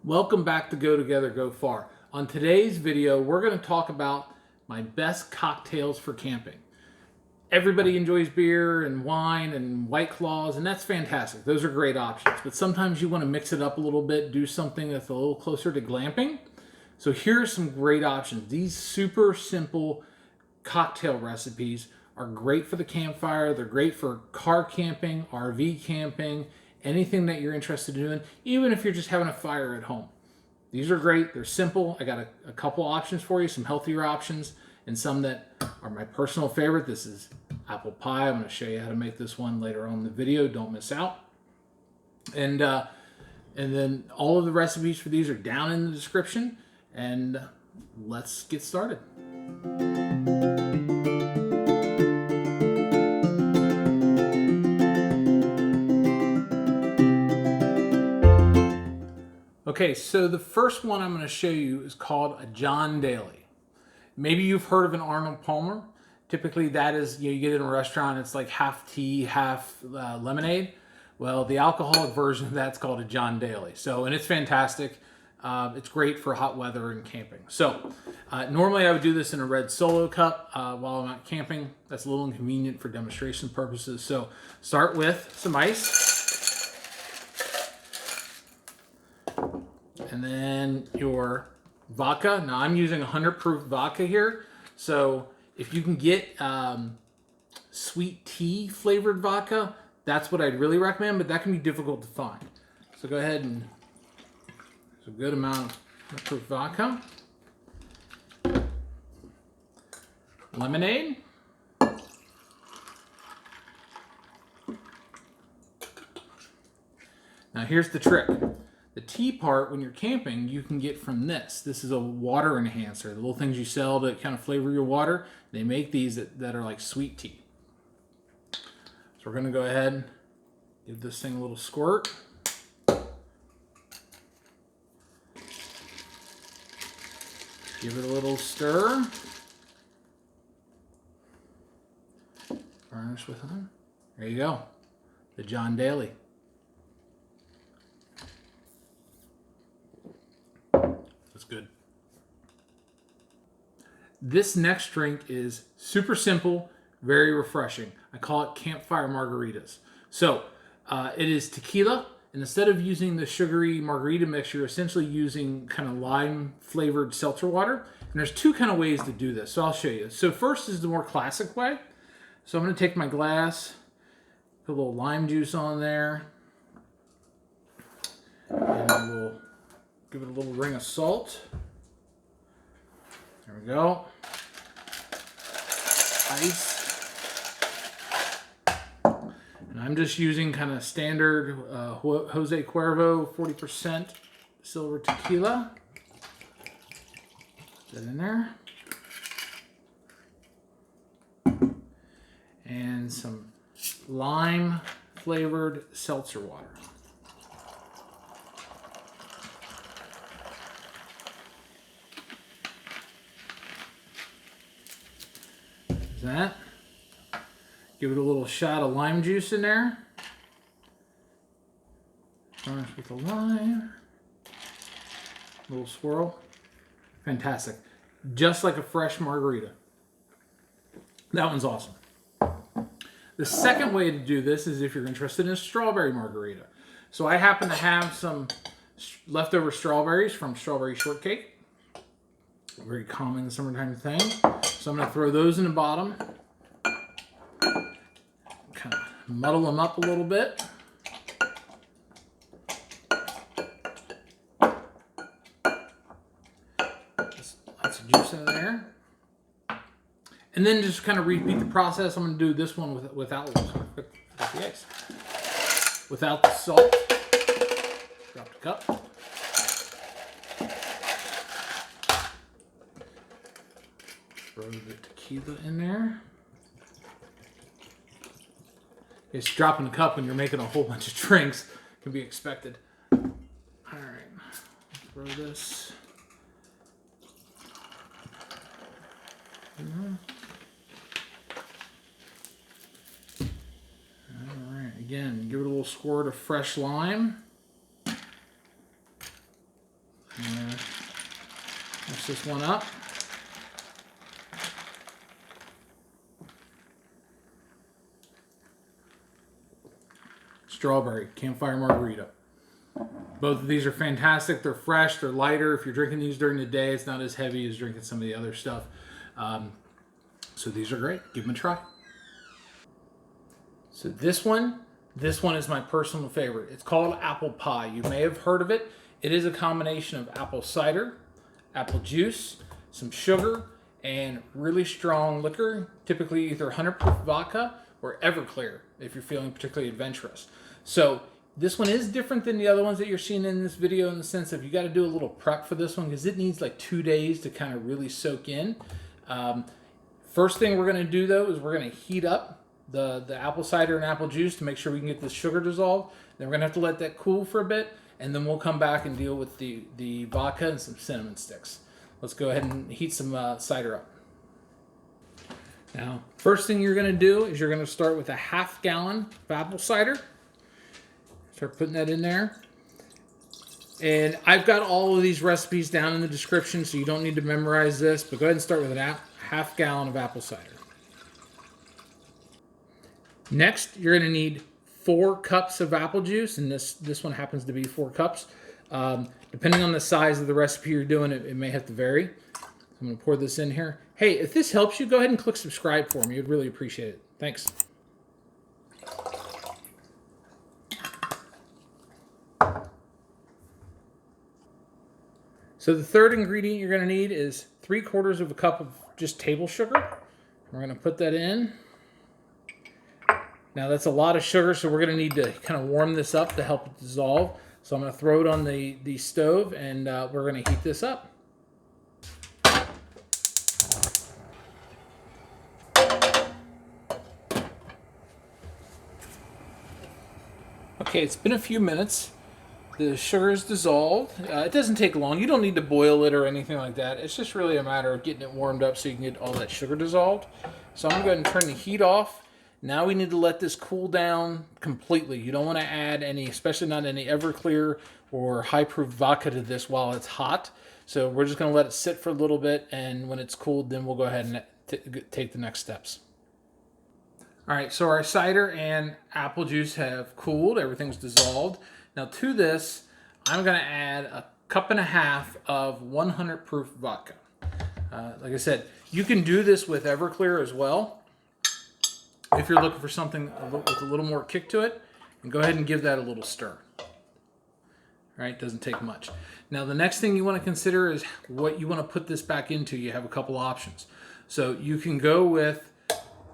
Welcome back to Go Together, Go Far. On today's video, we're going to talk about my best cocktails for camping. Everybody enjoys beer and wine and White Claws, and that's fantastic. Those are great options. But sometimes you want to mix it up a little bit, do something that's a little closer to glamping. So here are some great options. These super simple cocktail recipes are great for the campfire. They're great for car camping, RV camping, anything that you're interested in doing, even if you're just having a fire at home. These are great. They're simple. I got a couple options for you, some healthier options, and some that are my personal favorite. This is apple pie. I'm going to show you how to make this one later on in the video. Don't miss out. And then all of the recipes for these are down in the description. And let's get started. Okay, so the first one I'm going to show you is called a John Daly. Maybe you've heard of an Arnold Palmer. Typically that is, you get it in a restaurant, it's like half tea, half lemonade. Well, the alcoholic version of that's called a John Daly. So, and it's fantastic. It's great for hot weather and camping. So, normally I would do this in a red Solo cup while I'm out camping. That's a little inconvenient for demonstration purposes. So, start with some ice. And then your vodka. Now I'm using 100 proof vodka here. So if you can get sweet tea flavored vodka, that's what I'd really recommend, but that can be difficult to find. So go ahead and there's a good amount of proof vodka. Lemonade. Now here's the trick. The tea part, when you're camping, you can get from this. This is a water enhancer. The little things you sell to kind of flavor your water, they make these that are like sweet tea. So we're going to go ahead and give this thing a little squirt. Give it a little stir. Garnish with them. There you go. The John Daly. Good. This next drink is super simple, very refreshing. I call it Campfire Margaritas. So it is tequila, and instead of using the sugary margarita mix, you're essentially using kind of lime flavored seltzer water. And there's two kind of ways to do this, so I'll show you. So first is the more classic way. So I'm going to take my glass, put a little lime juice on there, and we'll give it a little ring of salt. There we go. Ice. And I'm just using kind of standard Jose Cuervo 40% silver tequila. Put that in there. And some lime flavored seltzer water. That. Give it a little shot of lime juice in there. Garnish with the lime. A little swirl. Fantastic. Just like a fresh margarita. That one's awesome. The second way to do this is if you're interested in a strawberry margarita. So I happen to have some leftover strawberries from strawberry shortcake. Very common summertime thing. So I'm going to throw those in the bottom. Kind of muddle them up a little bit. Lots of juice in there. And then just kind of repeat the process. I'm going to do this one without the ice. Without the salt. Drop the cup. Throw the tequila in there. It's dropping the cup when you're making a whole bunch of drinks. Can be expected. Alright. Throw this. Alright. Again, give it a little squirt of fresh lime. Finish this one up. Strawberry Campfire Margarita. Both of these are fantastic. They're fresh, they're lighter. If you're drinking these during the day, it's not as heavy as drinking some of the other stuff. So these are great. Give them a try. So this one is my personal favorite. It's called apple pie. You may have heard of it. It is a combination of apple cider, apple juice, some sugar, and really strong liquor, typically either 100 proof vodka or Everclear if you're feeling particularly adventurous. So this one is different than the other ones that you're seeing in this video in the sense that you got to do a little prep for this one because it needs like 2 days to kind of really soak in. First thing we're going to do though is we're going to heat up the apple cider and apple juice to make sure we can get the sugar dissolved. Then we're going to have to let that cool for a bit, and then we'll come back and deal with the vodka and some cinnamon sticks. Let's go ahead and heat some cider up. Now, first thing you're going to do is you're going to start with a ½ gallon of apple cider. Start putting that in there. And I've got all of these recipes down in the description, so you don't need to memorize this, but go ahead and start with a ½ gallon of apple cider. Next, you're going to need 4 cups of apple juice, and this one happens to be 4 cups. Depending on the size of the recipe you're doing, it may have to vary. I'm going to pour this in here. Hey, if this helps you, go ahead and click subscribe for me. I'd really appreciate it. Thanks. So the third ingredient you're going to need is 3/4 of a cup of just table sugar. We're going to put that in. Now that's a lot of sugar, so we're going to need to kind of warm this up to help it dissolve. So I'm going to throw it on the stove, and we're going to heat this up. Okay, it's been a few minutes. The sugar is dissolved. It doesn't take long. You don't need to boil it or anything like that. It's just really a matter of getting it warmed up so you can get all that sugar dissolved. So I'm going to go ahead and turn the heat off. Now we need to let this cool down completely. You don't want to add any, especially not any Everclear or high-proof vodka to this while it's hot. So we're just going to let it sit for a little bit, and when it's cooled, then we'll go ahead and take the next steps. All right, so our cider and apple juice have cooled. Everything's dissolved. Now to this, I'm going to add a 1.5 cups of 100 proof vodka. Like I said, you can do this with Everclear as well if you're looking for something with a little more kick to it. And go ahead and give that a little stir. All right, doesn't take much. Now the next thing you want to consider is what you want to put this back into. You have a couple options. So you can go with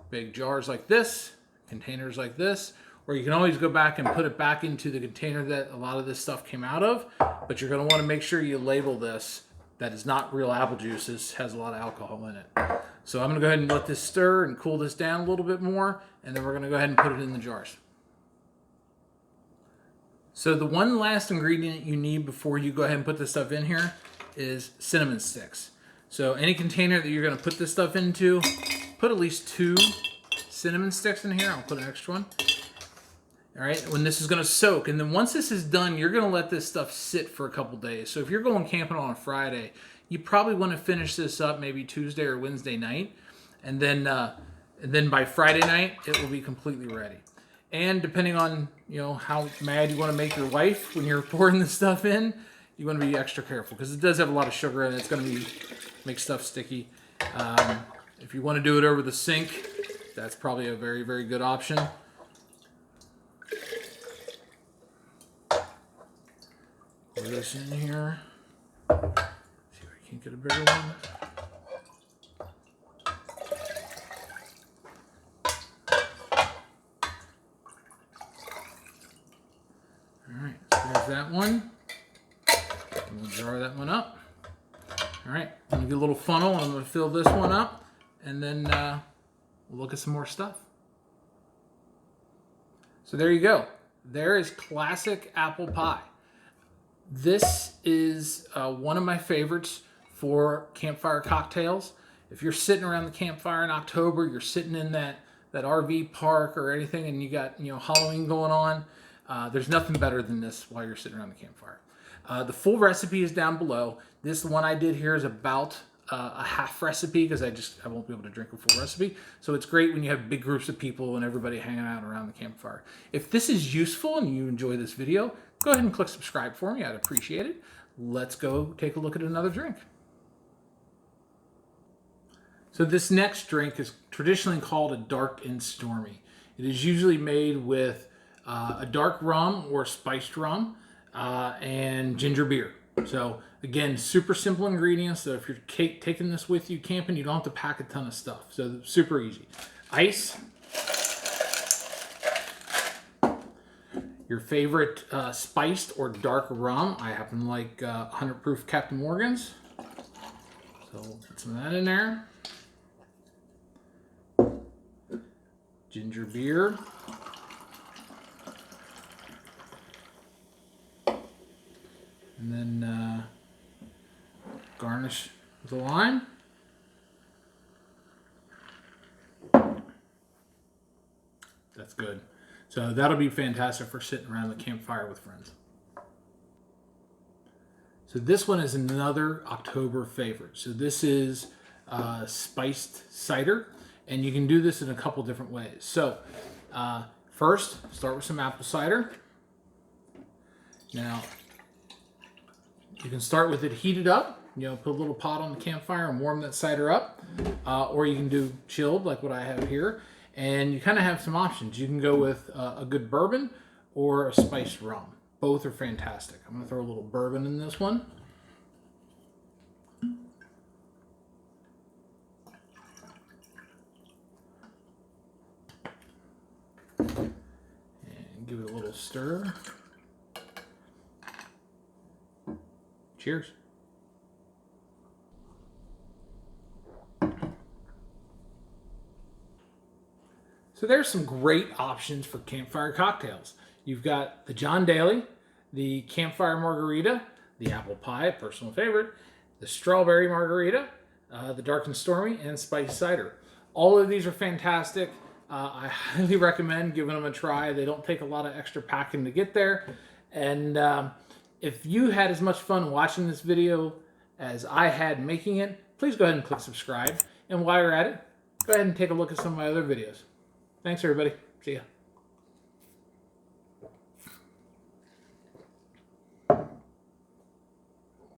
big jars like this, containers like this, or you can always go back and put it back into the container that a lot of this stuff came out of, but you're going to want to make sure you label this that is not real apple juice. This has a lot of alcohol in it. So I'm going to go ahead and let this stir and cool this down a little bit more, and then we're going to go ahead and put it in the jars. So the one last ingredient you need before you go ahead and put this stuff in here is cinnamon sticks. So any container that you're going to put this stuff into, put at least 2 cinnamon sticks in here. I'll put an extra one. All right, when this is going to soak. And then once this is done, you're going to let this stuff sit for a couple days. So if you're going camping on a Friday, you probably want to finish this up maybe Tuesday or Wednesday night. And then by Friday night, it will be completely ready. And depending on, how mad you want to make your wife when you're pouring this stuff in, you want to be extra careful because it does have a lot of sugar in it. It's going to make stuff sticky. If you want to do it over the sink, that's probably a very, very good option. Pour this in here. See if I can't get a bigger one. All right, so there's that one. And we'll jar that one up. All right, I'm gonna get a little funnel and I'm gonna fill this one up, and then we'll look at some more stuff. So there you go. There is classic apple pie. This is one of my favorites for campfire cocktails. If you're sitting around the campfire in October, you're sitting in that RV park or anything, and you got Halloween going on, there's nothing better than this while you're sitting around the campfire. The full recipe is down below. This one I did here is about a half recipe because I won't be able to drink a full recipe. So it's great when you have big groups of people and everybody hanging out around the campfire. If this is useful and you enjoy this video, go ahead and click subscribe for me. I'd appreciate it. Let's go take a look at another drink. So this next drink is traditionally called a Dark and Stormy. It is usually made with a dark rum or spiced rum and ginger beer. So again, super simple ingredients. So if you're taking this with you camping, you don't have to pack a ton of stuff. So super easy. Ice. Your favorite spiced or dark rum. I happen to like 100 proof Captain Morgan's. So we'll put some of that in there. Ginger beer. And then garnish with a lime. That's good. So that'll be fantastic for sitting around the campfire with friends. So this one is another October favorite. So this is spiced cider, and you can do this in a couple different ways. So first, start with some apple cider. Now, you can start with it heated up, put a little pot on the campfire and warm that cider up. Or you can do chilled like what I have here. And you kind of have some options. You can go with a good bourbon or a spiced rum. Both are fantastic. I'm going to throw a little bourbon in this one. And give it a little stir. Cheers. So there's some great options for campfire cocktails. You've got the John Daly, the Campfire Margarita, the Apple Pie, personal favorite, the Strawberry Margarita, the Dark and Stormy, and Spiced Cider. All of these are fantastic. I highly recommend giving them a try. They don't take a lot of extra packing to get there. And if you had as much fun watching this video as I had making it, please go ahead and click subscribe. And while you're at it, go ahead and take a look at some of my other videos. Thanks, everybody. See ya.